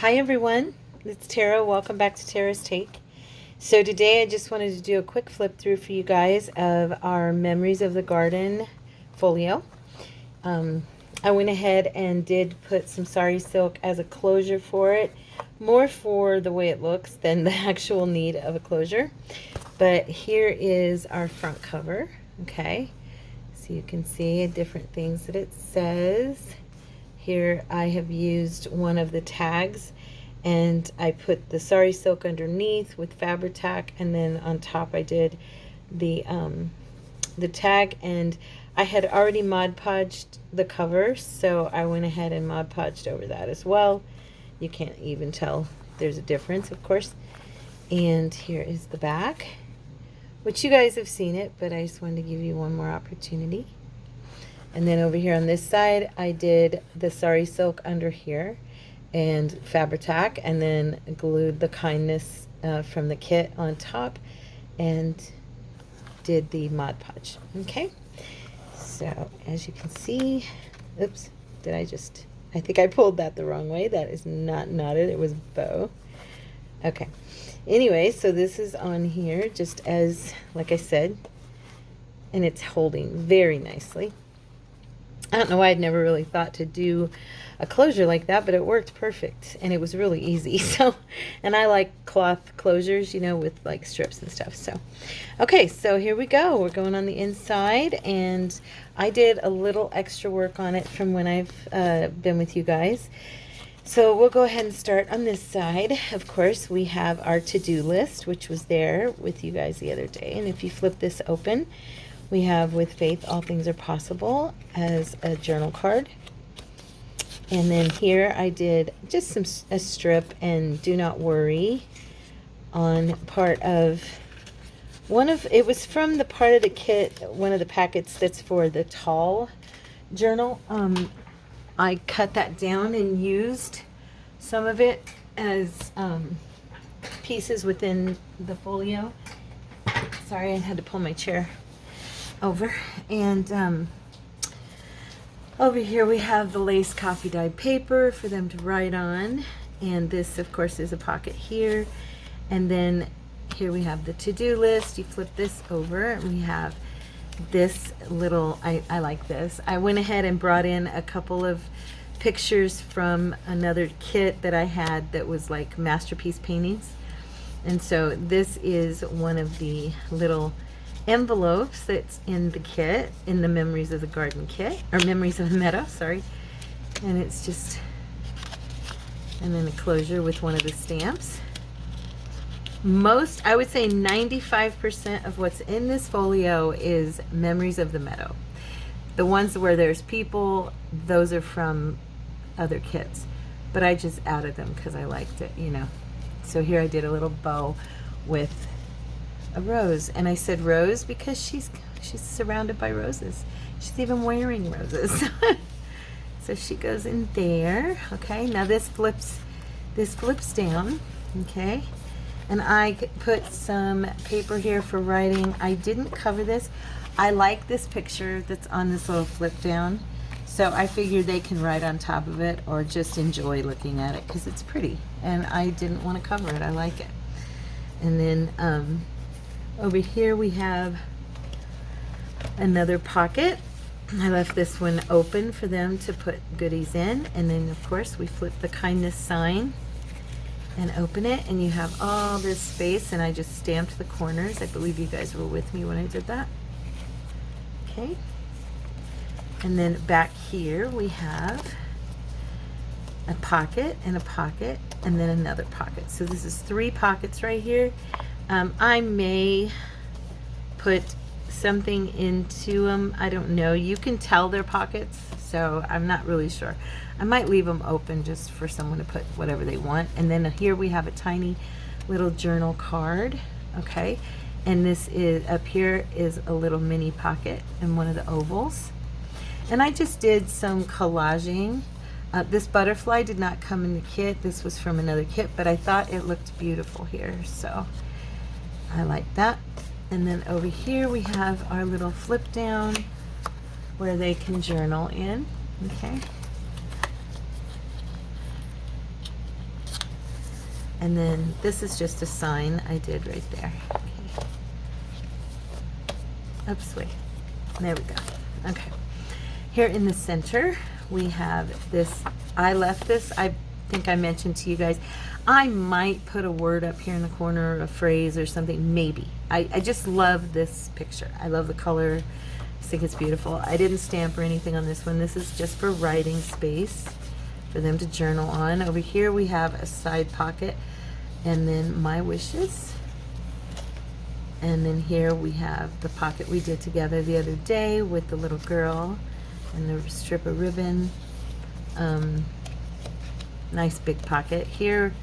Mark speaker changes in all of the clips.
Speaker 1: Hi everyone, it's Tara. Welcome back to Tara's Take. So today I just wanted to do a quick flip through for you guys of our Memories of the Garden folio. I went ahead and did put some sari silk as a closure for it, more for the way it looks than the actual need of a closure. But here is our front cover, okay? So you can see different things that it says. Here I have used one of the tags and I put the sari silk underneath with Fabri-Tac, and then on top I did the tag, and I had already Mod Podged the cover, so I went ahead and Mod Podged over that as well. You can't even tell there's a difference, of course. And here is the back, which you guys have seen it, but I just wanted to give you one more opportunity. And then over here on this side, I did the sari silk under here and Fabri-Tac, and then glued the kindness from the kit on top and did the Mod Podge. Okay, so as you can see, oops, I think I pulled that the wrong way. That is not knotted, it was bow. Okay, anyway, so this is on here just as, like I said, and it's holding very nicely. I don't know why I'd never really thought to do a closure like that, but it worked perfect and it was really easy. So, and I like cloth closures, you know, with like strips and stuff. So, okay, so here we go. We're going on the inside, and I did a little extra work on it from when I've been with you guys. So we'll go ahead and start on this side. Of course, we have our to-do list, which was there with you guys the other day. And if you flip this open, we have With Faith, All Things Are Possible as a journal card. And then here I did just a strip and Do Not Worry on part of it was from the part of the kit, one of the packets that's for the tall journal. I cut that down and used some of it as pieces within the folio. Sorry, I had to pull my chair over. And over here we have the lace coffee dyed paper for them to write on, and this of course is a pocket here. And then here we have the to-do list. You flip this over and we have this little, I like this. I went ahead and brought in a couple of pictures from another kit that I had that was like masterpiece paintings, and so this is one of the little envelopes that's in the kit, in the Memories of the Garden kit, or Memories of the Meadow, sorry. And it's just, and then a closure with one of the stamps. I would say 95% of what's in this folio is Memories of the Meadow. The ones where there's people, those are from other kits, but I just added them because I liked it, you know. So here I did a little bow with a rose, and I said rose because she's surrounded by roses. She's even wearing roses. So she goes in there. Okay, now this flips down. Okay, and I put some paper here for writing. I didn't cover this. I like this picture that's on this little flip down, so I figured they can write on top of it or just enjoy looking at it because it's pretty, and I didn't want to cover it. I like it. And then over here we have another pocket. I left this one open for them to put goodies in, and then of course we flip the kindness sign and open it, and you have all this space, and I just stamped the corners. I believe you guys were with me when I did that. Okay, and then back here we have a pocket and a pocket and then another pocket. So this is 3 pockets right here. I may put something into them. I don't know. You can tell they're pockets, so I'm not really sure. I might leave them open just for someone to put whatever they want. And then here we have a tiny little journal card. Okay, and this is up here is a little mini pocket in one of the ovals. And I just did some collaging. This butterfly did not come in the kit. This was from another kit, but I thought it looked beautiful here, so I like that. And then over here we have our little flip down where they can journal in. Okay, And then this is just a sign I did right there. Okay. Oops, wait. There we go. Okay. Here in the center, we have this. I left this. I think I mentioned to you guys, I might put a word up here in the corner, a phrase or something, maybe. I just love this picture. I love the color. I think it's beautiful. I didn't stamp or anything on this one. This is just for writing space for them to journal on. Over here we have a side pocket and then my wishes. And then here we have the pocket we did together the other day with the little girl and the strip of ribbon. Nice big pocket. Here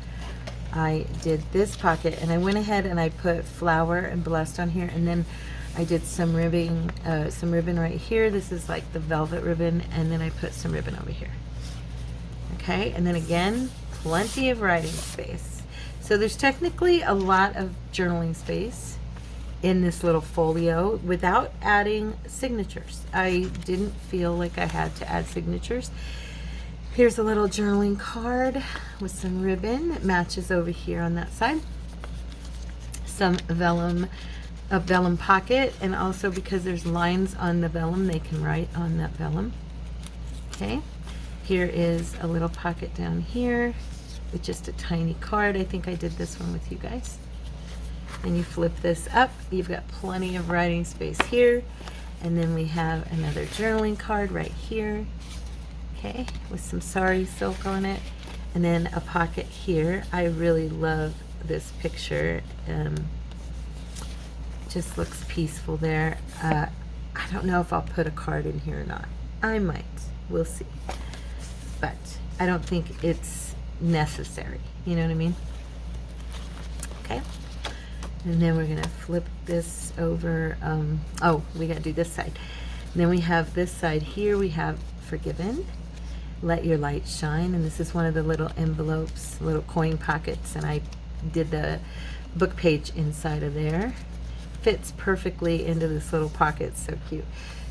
Speaker 1: I did this pocket and I went ahead and I put flower and blessed on here, and then I did some ribbon right here. This is like the velvet ribbon, and then I put some ribbon over here. Okay, and then again, plenty of writing space. So there's technically a lot of journaling space in this little folio without adding signatures. I didn't feel like I had to add signatures. Here's a little journaling card with some ribbon. It matches over here on that side. Some vellum, a vellum pocket, and also because there's lines on the vellum, they can write on that vellum. Okay, here is a little pocket down here with just a tiny card. I think I did this one with you guys. And you flip this up, you've got plenty of writing space here. And then we have another journaling card right here. Okay, with some sari silk on it, and then a pocket here. I really love this picture. Just looks peaceful there. I don't know if I'll put a card in here or not. I might. We'll see. But I don't think it's necessary. You know what I mean? Okay. And then we're gonna flip this over. Oh, we gotta do this side. And then we have this side here. We have forgiven. Let your light shine, and this is one of the little envelopes, little coin pockets, and I did the book page inside of there. Fits perfectly into this little pocket, so cute.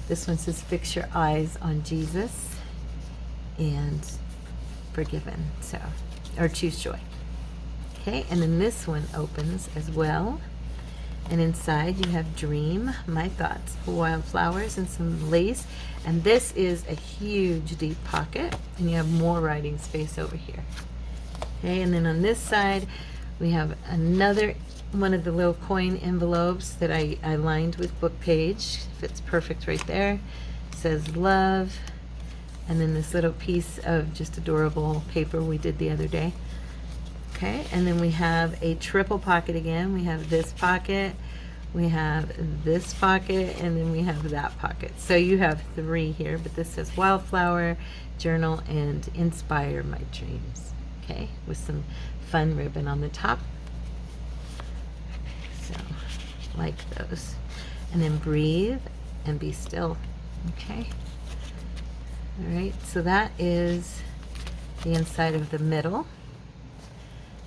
Speaker 1: This one says fix your eyes on Jesus and forgiven, so, or choose joy. Okay, and then this one opens as well, and inside you have dream, my thoughts, wildflowers, and some lace. And this is a huge deep pocket, and you have more writing space over here. Okay, and then on this side we have another one of the little coin envelopes that I lined with book page. Fits perfect right there. It says love, and then this little piece of just adorable paper we did the other day. Okay, and then we have a triple pocket again. We have this pocket, we have this pocket, and then we have that pocket. So you have 3 here, but this says wildflower, journal, and inspire my dreams. Okay, with some fun ribbon on the top. So, like those. And then breathe and be still. Okay. All right, so that is the inside of the middle.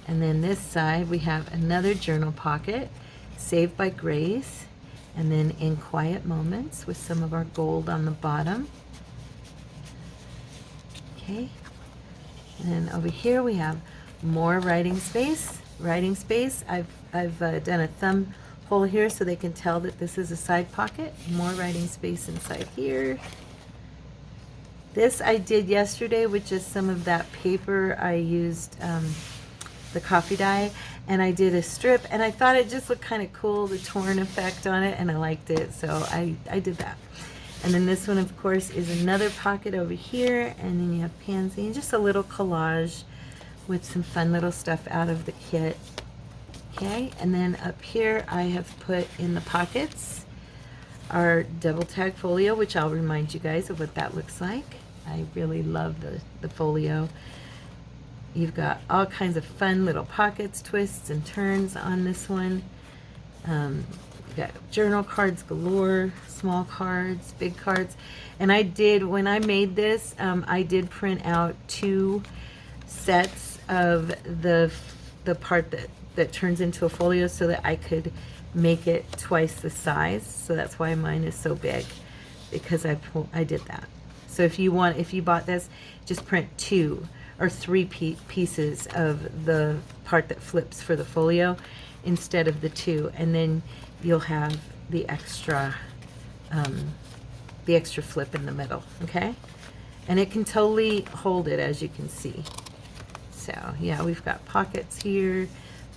Speaker 1: And then this side we have another journal pocket, saved by grace, and then in quiet moments with some of our gold on the bottom. Okay, and then over here we have more writing space. I've done a thumb hole here so they can tell that this is a side pocket. More writing space inside here. This I did yesterday with just some of that paper. I used the coffee dye, and I did a strip, and I thought it just looked kind of cool, the torn effect on it, and I liked it, so I did that. And then this one, of course, is another pocket over here, and then you have pansy, and just a little collage with some fun little stuff out of the kit. Okay, and then up here I have put in the pockets our double tag folio, which I'll remind you guys of what that looks like. I really love the folio. You've got all kinds of fun little pockets, twists, and turns on this one. You've got journal cards galore, small cards, big cards. And I did, when I made this, I did print out 2 sets of the part that turns into a folio so that I could make it twice the size. So that's why mine is so big, because I did that. So if you bought this, just print 2 or three pieces of the part that flips for the folio instead of the two, and then you'll have the extra flip in the middle, okay? And it can totally hold it, as you can see. So yeah, we've got pockets here,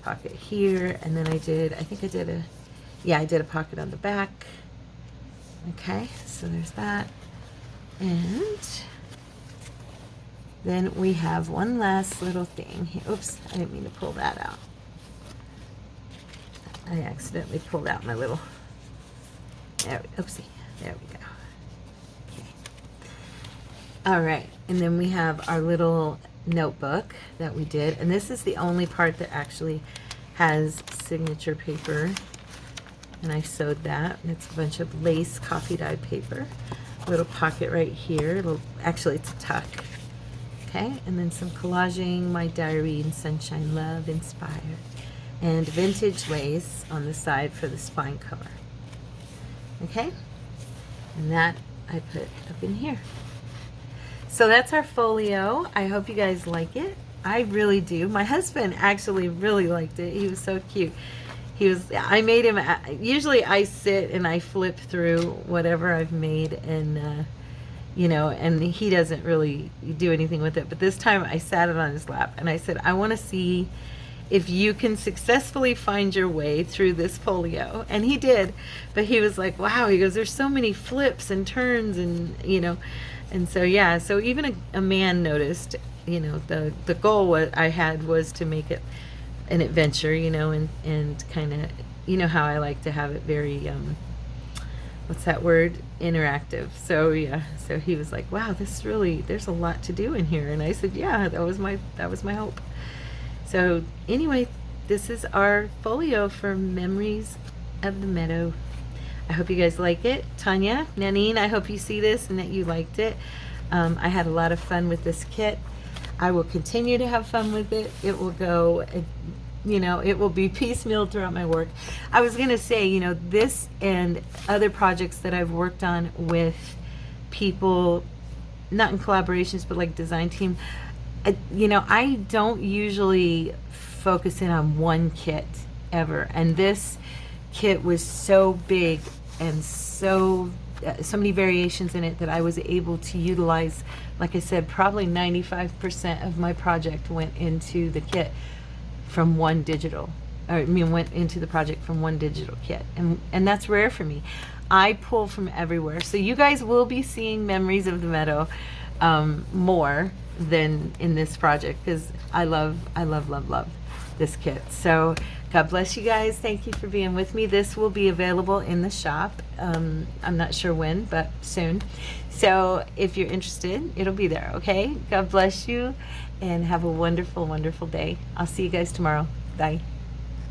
Speaker 1: pocket here, and then I think I did a pocket on the back. Okay, so there's that. And then we have one last little thing here. Oops, I didn't mean to pull that out. I accidentally pulled out my little, oopsie, there we go. Okay. All right, and then we have our little notebook that we did, and this is the only part that actually has signature paper, and I sewed that, and it's a bunch of lace coffee dyed paper. Little pocket right here, actually it's a tuck. Okay, and then some collaging, my diary and sunshine love inspired, and vintage lace on the side for the spine cover. Okay, and that I put up in here. So that's our folio. I hope you guys like it. I really do. My husband actually really liked it. He was so cute. I made him, usually I sit and I flip through whatever I've made, and you know, and he doesn't really do anything with it. But this time I sat it on his lap and I said, I want to see if you can successfully find your way through this folio. And he did. But he was like, wow, he goes, there's so many flips and turns, and you know, and so yeah, so even a man noticed. You know, the goal I had was to make it an adventure, you know, and kind of, you know how I like to have it very what's that word, interactive. So yeah, so he was like, wow, this really, there's a lot to do in here. And I said, yeah, that was my hope. So anyway, this is our folio for Memories of the Meadow. I hope you guys like it. Tanya, Nanine, I hope you see this and that you liked it. I had a lot of fun with this kit. I will continue to have fun with it. It will go, you know, it will be piecemeal throughout my work. I was going to say, you know, this and other projects that I've worked on with people, not in collaborations, but like design team, you know, I don't usually focus in on one kit ever. And this kit was so big and so many variations in it that I was able to utilize, like I said, probably 95% of my project went into the kit from one digital, or I mean went into the project from one digital kit, and that's rare for me. I pull from everywhere, so you guys will be seeing Memories of the Meadow more than in this project, because I love this kit. So God bless you guys. Thank you for being with me. This will be available in the shop. I'm not sure when, but soon. So if you're interested, it'll be there, okay? God bless you, and have a wonderful, wonderful day. I'll see you guys tomorrow. Bye.